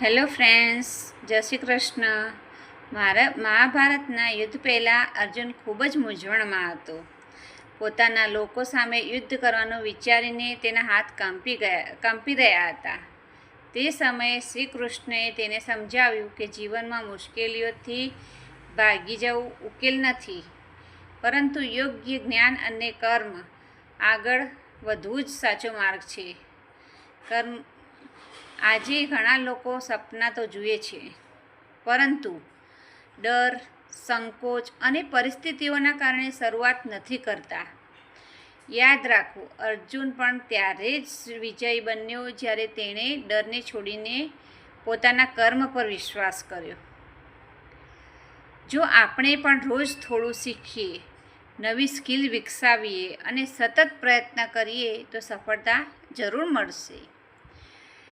Hello friends, જય શ્રી કૃષ્ણ. મહાભારતના યુદ્ધ પહેલાં અર્જુન ખૂબ જ મૂંઝવણમાં હતો. પોતાના લોકો સામે યુદ્ધ કરવાનું વિચારીને તેના હાથ કંપી રહ્યા હતા. તે સમયે શ્રી કૃષ્ણએ તેને સમજાવ્યું કે જીવનમાં મુશ્કેલીઓથી ભાગી જવું ઉકેલ નથી, પરંતુ યોગ્ય જ્ઞાન અને કર્મ આગળ વધવું જ સાચો માર્ગ છે. આજે ઘણા લોકો સપના તો જુએ છે, પરંતુ ડર, સંકોચ અને પરિસ્થિતિઓના કારણે શરૂઆત નથી કરતા. યાદ રાખો, અર્જુન પણ ત્યારે જ વિજયી બન્યો જ્યારે તેણે ડરને છોડીને પોતાના કર્મ પર વિશ્વાસ કર્યો. જો આપણે પણ રોજ થોડું શીખીએ, નવી સ્કિલ વિકસાવીએ અને સતત પ્રયત્ન કરીએ તો સફળતા જરૂર મળશે.